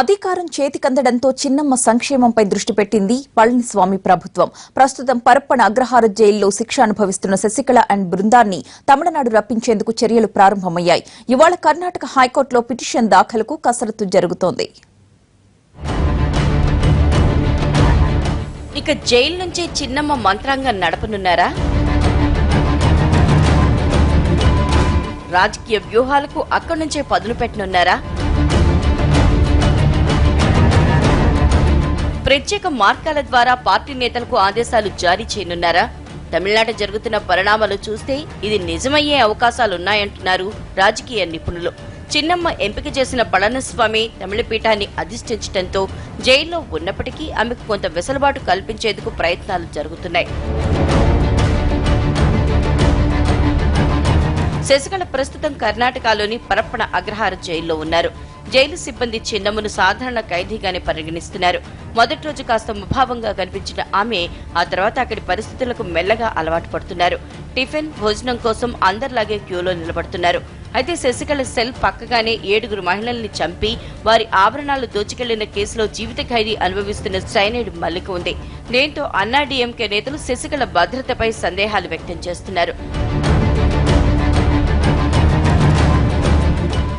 అధికారం చేతికందడంతో చిన్నమ్మ సంక్షేమంపై దృష్టి పెట్టింది పళనిస్వామి ప్రభుత్వం. ప్రస్తుతం పరప్పన అగ్రహార జైల్లో శిక్ష అనుభవిస్తున్న శశికళ అండ్ బృందాన్ని తమిళనాడు రప్పించేందుకు చర్యలు ప్రారంభమయ్యాయి. ఇవాళ కర్ణాటక హైకోర్టులో పిటిషన్ దాఖలుకు కసరత్తు జరుగుతోంది. ఇక జైలు నుంచే చిన్నమ్మ మంత్రాంగం నడపనున్నారా? రాజకీయ వ్యూహాలకు అక్కడి నుంచే పదును పెట్టనున్నారా? ప్రత్యేక మార్గాల ద్వారా పార్టీ నేతలకు ఆదేశాలు జారీ చేయనున్నారా? తమిళనాడు జరుగుతున్న పరిణామాలు చూస్తే ఇది నిజమయ్యే అవకాశాలున్నాయంటున్నారు రాజకీయ నిపుణులు. చిన్నమ్మ ఎంపిక చేసిన పళనిస్వామి తమిళపీఠాన్ని అధిష్ఠించడంతో జైల్లో ఉన్నప్పటికీ ఆమెకు కొంత వెసులుబాటు కల్పించేందుకు ప్రయత్నాలు జరుగుతున్నాయి. శశికళ ప్రస్తుతం కర్ణాటకలోని పరప్పన అగ్రహార జైల్లో ఉన్నారు. జైలు సిబ్బంది చిన్నమ్మను సాధారణ ఖైదీగానే పరిగణిస్తున్నారు. మొదటి రోజు కాస్త ముభావంగా కనిపించిన ఆమె ఆ తర్వాత అక్కడి పరిస్థితులకు మెల్లగా అలవాటు పడుతున్నారు. టిఫిన్, భోజనం కోసం అందరిలాగే క్యూలో నిలబడుతున్నారు. అయితే శశికళ సెల్ పక్కగానే 7 మహిళల్ని చంపి వారి ఆభరణాలు దోచుకెళ్లిన కేసులో జీవిత ఖైదీ అనుభవిస్తున్న సైనైడ్ మల్లిక ఉంది. దీంతో అన్నాడీఎంకే నేతలు శశికళ భద్రతపై సందేహాలు వ్యక్తం చేస్తున్నారు.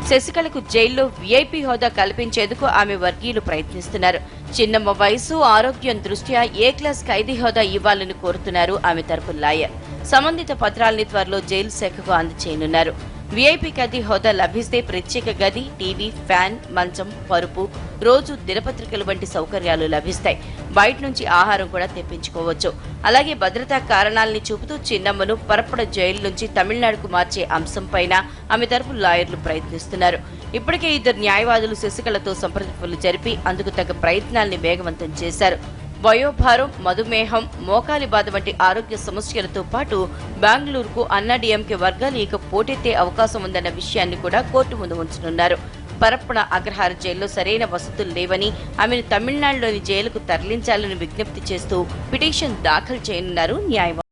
శశికళకు జైల్లో వీఐపీ హోదా కల్పించేందుకు ఆమె వర్గీయులు ప్రయత్నిస్తున్నారు. చిన్నమ్మ వయసు, ఆరోగ్యం దృష్ట్యా ఏ క్లాస్ ఖైదీ హోదా ఇవ్వాలని కోరుతున్నారు ఆమె తరపు లాయర్. సంబంధిత పత్రాల్ని త్వరలో జైలు శాఖకు అందజేయనున్నారు. వీఐపీ ఖైదీ హోదా లభిస్తే ప్రత్యేక గది, టీవీ, ఫ్యాన్, మంచం, పరుపు, రోజు దినపత్రికలు వంటి సౌకర్యాలు లభిస్తాయి. బయట నుంచి ఆహారం కూడా తెప్పించుకోవచ్చు. అలాగే భద్రతా కారణాలని చూపుతూ చిన్నమ్మను పరప్పడ జైలు నుంచి తమిళనాడుకు మార్చే అంశంపైన ఆమె తరపు లాయర్లు ప్రయత్నిస్తున్నారు. ఇప్పటికే 2 న్యాయవాదులు శశికళతో సంప్రదింపులు జరిపి అందుకు తగ్గ ప్రయత్నాల్ని వేగవంతం చేశారు. వయోభారం, మధుమేహం, మోకాలి బాధ వంటి ఆరోగ్య సమస్యలతో పాటు బెంగళూరుకు అన్నాడీఎంకే వర్గాలు ఇక పోటెత్తే అవకాశం ఉందన్న విషయాన్ని కూడా కోర్టు ముందు ఉంచనున్నారు. పరప్పన అగ్రహార జైల్లో సరైన వసతులు లేవని ఆమెను తమిళనాడులోని జైలుకు తరలించాలని విజ్ఞప్తి చేస్తూ పిటిషన్ దాఖలు చేయనున్నారు న్యాయవాదులు.